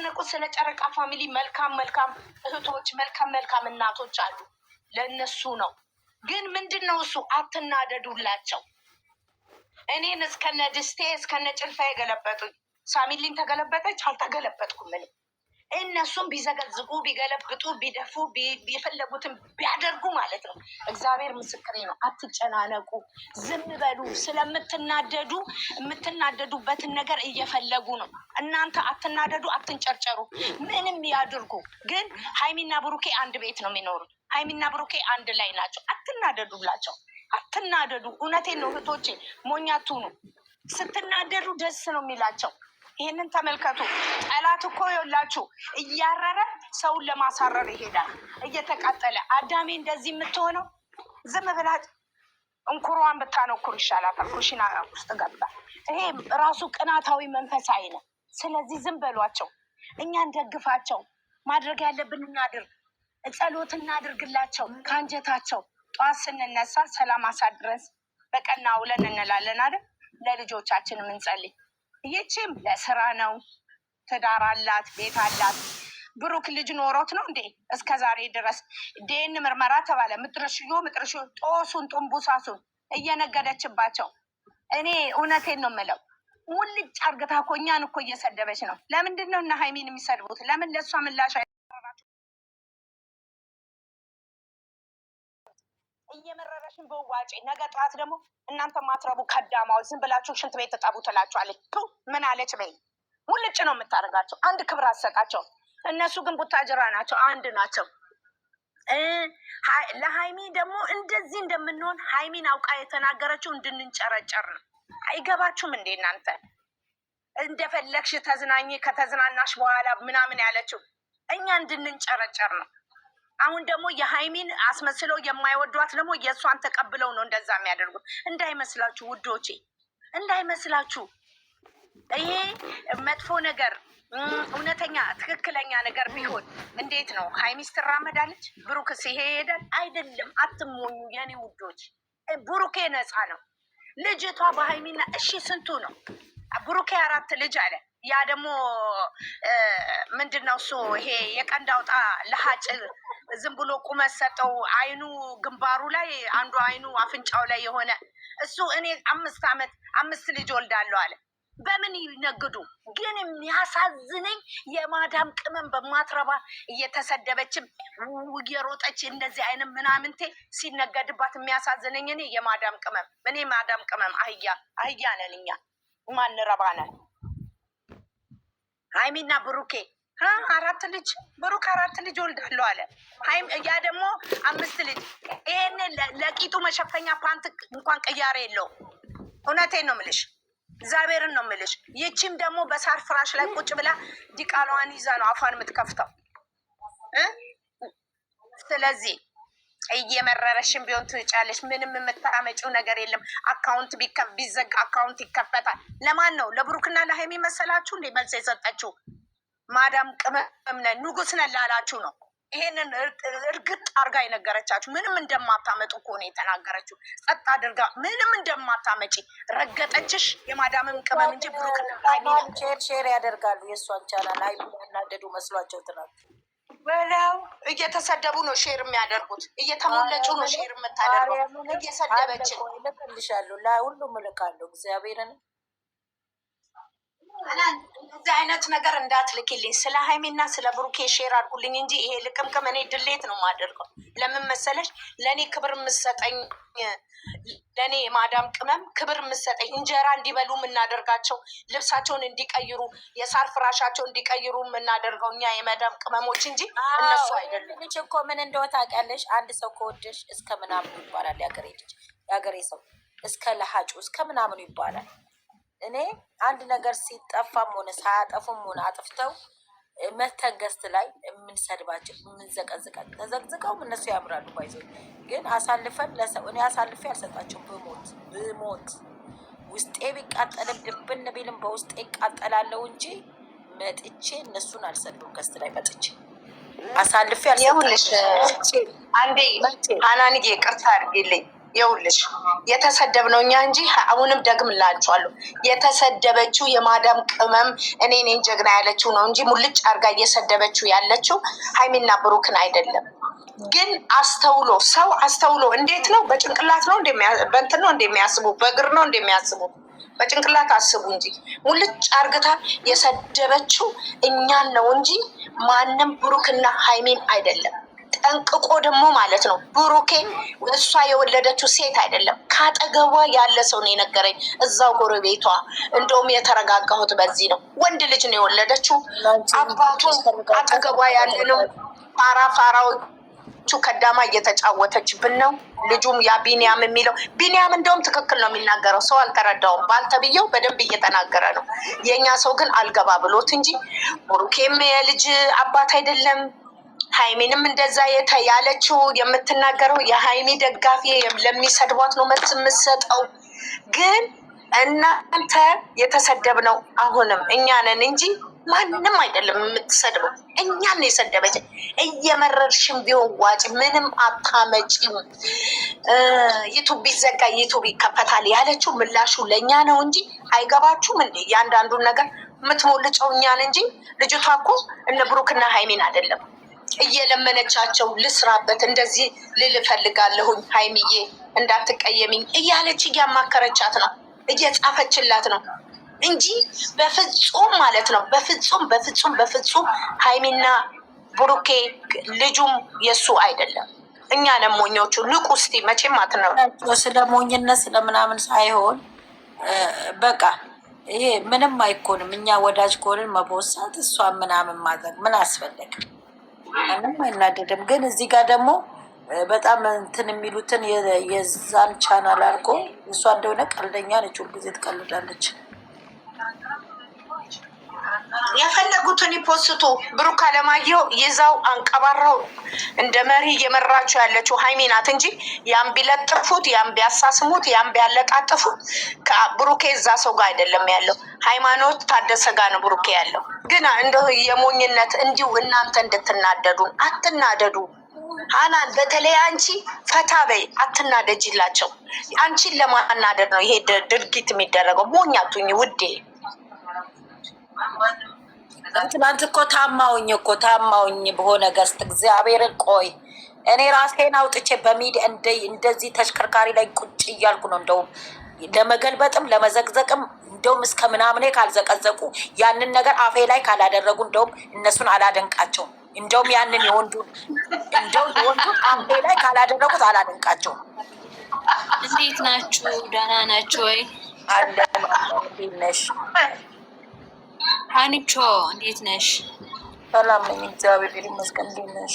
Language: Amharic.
የሚጨነቁት ስለ ጨረቃ ፋሚሊ መልካም እህቶች፣ መልካም እናቶች አሉ። ለእነሱ ነው። ግን ምንድነው እሱ አትናደዱላቸው። እኔን እስከነ ድስቴ እስከነ ጭልፋ የገለበጡኝ ሳሚሊን ተገለበጠች፣ አልተገለበጥኩም ምንም። እነሱም ቢዘገዝቁ ቢገለብጡ ቢደፉ የፈለጉትን ቢያደርጉ ማለት ነው። እግዚአብሔር ምስክሬ ነው። አትጨናነቁ፣ ዝም በሉ። ስለምትናደዱ የምትናደዱበትን ነገር እየፈለጉ ነው። እናንተ አትናደዱ፣ አትንጨርጨሩ። ምንም ያድርጉ። ግን ሀይሚና ብሩኬ አንድ ቤት ነው የሚኖሩት። ሀይሚና ብሩኬ አንድ ላይ ናቸው። አትናደዱላቸው፣ አትናደዱ። እውነቴን ነው እህቶቼ፣ ሞኛቱ ነው። ስትናደዱ ደስ ነው የሚላቸው። ይህንን ተመልከቱ። ጠላት እኮ የላችሁ እያረረ ሰውን ለማሳረር ይሄዳል፣ እየተቃጠለ። አዳሜ እንደዚህ የምትሆነው ዝም ብላ እንኩሯን ብታነኩር ይሻላታል። ኩሽና ውስጥ ገብታ ይሄ ራሱ ቅናታዊ መንፈሳዊ ነው። ስለዚህ ዝም በሏቸው፣ እኛ እንደግፋቸው። ማድረግ ያለብን እናድርግ፣ ጸሎት እናድርግላቸው ከአንጀታቸው። ጠዋት ስንነሳ ሰላም አሳድረስ በቀና ውለን እንላለን አይደል? ለልጆቻችን የምንጸልይ። ይህችም ለስራ ነው። ትዳር አላት፣ ቤት አላት። ብሩክ ልጅ ኖሮት ነው እንዴ እስከ ዛሬ ድረስ ዴን ምርመራ ተባለ። ምጥርሽዮ ጦሱን ጡንቡሳሱን እየነገደችባቸው። እኔ እውነቴን ነው የምለው፣ ሙልጭ አርግታ እኮ እኛን እኮ እየሰደበች ነው። ለምንድን ነው እና ሀይሚን የሚሰድቡት? ለምን ለእሷ ምላሽ እየመረረሽን በዋጭ ነገ ጠዋት ደግሞ እናንተ ማትረቡ ከዳማዎች ዝም ብላችሁ ሽንት ቤት ተጠቡ ትላችኋለች። ምን አለች በይ። ሙልጭ ነው የምታደርጋቸው። አንድ ክብር አሰጣቸው። እነሱ ግን ቡታጅራ ናቸው፣ አንድ ናቸው። ለሀይሚ ደግሞ እንደዚህ እንደምንሆን ሀይሚን አውቃ የተናገረችው እንድንጨረጨር ነው። አይገባችሁም እንዴ እናንተ? እንደፈለግሽ ተዝናኝ፣ ከተዝናናሽ በኋላ ምናምን ያለችው እኛ እንድንጨረጨር ነው። አሁን ደግሞ የሀይሚን አስመስለው የማይወዷት ደግሞ የእሷን ተቀብለው ነው እንደዛ የሚያደርጉት። እንዳይመስላችሁ ውዶቼ፣ እንዳይመስላችሁ። ይሄ መጥፎ ነገር እውነተኛ ትክክለኛ ነገር ቢሆን እንዴት ነው ሀይሚስ ትራመዳለች? ብሩክስ ይሄ ይሄዳል? አይደለም። አትሞኙ የኔ ውዶች። ብሩኬ ነፃ ነው። ልጅቷ በሀይሚና እሺ ስንቱ ነው? ብሩኬ 4 ልጅ አለ። ያ ደግሞ ምንድን ነው እሱ ይሄ የቀንድ አውጣ ለሀጭ ዝም ብሎ ቁመት ሰጠው። አይኑ ግንባሩ ላይ አንዱ አይኑ አፍንጫው ላይ የሆነ እሱ እኔ 5 ዓመት 5 ልጅ ወልዳለሁ አለ። በምን ይነግዱ? ግን የሚያሳዝነኝ የማዳም ቅመም በማትረባ እየተሰደበችም እየሮጠች እንደዚህ አይነት ምናምንቴ ሲነገድባት የሚያሳዝነኝ እኔ የማዳም ቅመም። እኔ ማዳም ቅመም አህያ ነን እኛ፣ ማንረባ ነን። ሀይሚና ብሩኬ 4 ልጅ ብሩክ 4 ልጅ ወልዳለሁ አለ። ያ ደግሞ 5 ልጅ። ይሄን ለቂጡ መሸፈኛ ፓንት እንኳን ቅያሬ የለውም። እውነቴን ነው የምልሽ፣ እግዚአብሔርን ነው የምልሽ። ይቺም ደግሞ በሳር ፍራሽ ላይ ቁጭ ብላ ዲቃላዋን ይዛ ነው አፏን የምትከፍተው። ስለዚህ እየመረረሽን ቢሆን ትጫለሽ። ምንም የምታመጪው ነገር የለም። አካውንት ቢዘጋ አካውንት ይከፈታል። ለማን ነው? ለብሩክና ለሀይሚ መሰላችሁ እንዴ መልስ የሰጠችው? ማዳም ቅመም ነን ንጉስ ነን ላላችሁ ነው ይሄንን እርግጥ አርጋ የነገረቻችሁ። ምንም እንደማታመጡ እኮ ነው የተናገረችው። ጸጥ አድርጋ ምንም እንደማታመጪ ረገጠችሽ። የማዳምም ቅመም እንጂ ብሩክና ሼር ያደርጋሉ የእሷን ቻናል። አይ ያናደዱ መስሏቸው ትናንት በላው እየተሰደቡ ነው ሼር የሚያደርጉት። እየተሞለጩ ነው ሼር የምታደርገው። እየሰደበችን ልክልሻለሁ፣ ለሁሉም እልካለሁ። እግዚአብሔርን እንደዚህ አይነት ነገር እንዳትልክልኝ። ስለ ሀይሜና ስለ ብሩኬ ሼር አድርጉልኝ እንጂ ይሄ ልቅምቅም እኔ ድሌት ነው የማደርገው። ለምን መሰለሽ? ለእኔ ክብር የምሰጠኝ ለእኔ ማዳም ቅመም ክብር የምሰጠኝ እንጀራ እንዲበሉ የምናደርጋቸው፣ ልብሳቸውን እንዲቀይሩ፣ የሳር ፍራሻቸው እንዲቀይሩ የምናደርገው እኛ የማዳም ቅመሞች እንጂ እነሱ አይደለም። ልጅ እኮ ምን እንደው ታውቂያለሽ? አንድ ሰው ከወደሽ እስከ ምናምኑ ይባላል። ያገሬ ልጅ ያገሬ ሰው እስከ ለሀጩ እስከ ምናምኑ ይባላል። እኔ አንድ ነገር ሲጠፋም ሆነ ሳያጠፉም ሆነ አጥፍተው መተንገስት ላይ የምንሰድባቸው የምንዘቀዝቀን ተዘቅዝቀው እነሱ ያምራሉ። ባይዞ ግን አሳልፈን ለሰው እኔ አሳልፌ አልሰጣቸውም። ብሞት ውስጤ ቢቃጠልም ድብን ቢልም በውስጤ ይቃጠላለው እንጂ መጥቼ እነሱን አልሰድብም። ገስት ላይ መጥቼ አሳልፌ አልሰጣቸውም። አንዴ አናንዬ ቅርታ አድርጊልኝ። ይኸውልሽ የተሰደብነው እኛ እንጂ አሁንም ደግምላችኋለሁ፣ የተሰደበችው የማዳም ቅመም እኔ ነኝ ጀግና ያለችው ነው እንጂ ሙልጭ አርጋ እየሰደበችው ያለችው ሀይሚና ብሩክን አይደለም። ግን አስተውሎ ሰው አስተውሎ እንዴት ነው? በጭንቅላት ነው በእንትን ነው እንደሚያስቡ፣ በእግር ነው እንደሚያስቡ። በጭንቅላት አስቡ እንጂ ሙልጭ አርግታ የሰደበችው እኛን ነው እንጂ ማንም ብሩክና ሀይሚን አይደለም። ጠንቅቆ ደግሞ ማለት ነው ብሩኬ እሷ የወለደችው ሴት አይደለም፣ ካጠገቧ ያለ ሰው ነው የነገረኝ፣ እዛው ጎረቤቷ። እንደውም የተረጋጋሁት በዚህ ነው። ወንድ ልጅ ነው የወለደችው። አባቱ አጠገቧ ያለ ነው። ፋራዎቹ ከዳማ እየተጫወተችብን ነው። ልጁም ያ ቢኒያም የሚለው ቢኒያም እንደውም ትክክል ነው የሚናገረው። ሰው አልተረዳውም። ባልተብየው በደንብ እየተናገረ ነው። የእኛ ሰው ግን አልገባ ብሎት እንጂ ብሩኬም የልጅ አባት አይደለም። ሀይሚንም እንደዛ ያለችው የምትናገረው የሀይሚ ደጋፊ ለሚሰድቧት ነው መልስ የምትሰጠው። ግን እናንተ የተሰደብነው አሁንም እኛ ነን እንጂ ማንም አይደለም የምትሰድበው። እኛን የሰደበች እየመረርሽም ቢሆን ዋጭ፣ ምንም አታመጪም። ዩቱብ ቢዘጋ ዩቱብ ይከፈታል ያለችው ምላሹ ለእኛ ነው እንጂ አይገባችሁም እንዴ? እያንዳንዱን ነገር የምትሞልጨው እኛን እንጂ ልጅቷ እኮ እነ ብሩክና ሀይሚን አይደለም እየለመነቻቸው ልስራበት፣ እንደዚህ ልል እፈልጋለሁኝ ሀይሚዬ እንዳትቀየሚኝ እያለች እያማከረቻት ነው፣ እየጻፈችላት ነው እንጂ በፍጹም ማለት ነው በፍጹም ሀይሚና ብሩኬ ልጁም የሱ አይደለም። እኛ ነን ሞኞቹ። ንቁ እስቲ መቼም አትነው። ስለ ሞኝነት ስለምናምን ሳይሆን በቃ ይሄ ምንም አይኮንም። እኛ ወዳጅ ከሆንን መቦሳት እሷን ምናምን ማድረግ ምን አስፈለገ? ምንም አይናደድም። ግን እዚህ ጋር ደግሞ በጣም እንትን የሚሉትን የዛን ቻናል አድርጎ እሷ እንደሆነ ቀልደኛ ነች፣ ሁልጊዜ ትቀልዳለች። የፈለጉትን ይፖስቱ። ብሩክ አለማየሁ ይዛው አንቀባራው እንደ መሪ እየመራችው ያለችው ሀይሚ ናት እንጂ ያን ቢለጥፉት፣ ያን ቢያሳስሙት፣ ያን ቢያለጣጥፉት ብሩኬ እዛ ሰው ጋር አይደለም ያለው። ሃይማኖት ታደሰ ጋር ነው ብሩኬ ያለው። ግን እንደው የሞኝነት እንዲሁ እናንተ እንድትናደዱ አትናደዱ። ሀናን በተለይ አንቺ ፈታ በይ፣ አትናደጅላቸው። አንቺን ለማናደድ ነው ይሄ ድርጊት የሚደረገው። ሞኛቱኝ ውዴ። ትናንት እኮ ታማውኝ በሆነ ገስት እግዚአብሔርን ቆይ እኔ ራሴን አውጥቼ በሚዲያ እንደዚህ ተሽከርካሪ ላይ ቁጭ እያልኩ ነው። እንደውም ለመገልበጥም ለመዘግዘቅም እንደውም እስከ ምናምኔ ካልዘቀዘቁ ያንን ነገር አፌ ላይ ካላደረጉ እንደውም እነሱን አላደንቃቸውም። እንደውም ያንን የወንዱን አፌ ላይ ካላደረጉት አላደንቃቸውም። እንዴት ናችሁ? ደህና ናችሁ ወይ? አለን። እንዴት ነሽ ሀኒቾ? እንዴት ነሽ? ሰላም ነኝ እግዚአብሔር ይመስገን። እንዴት ነሽ?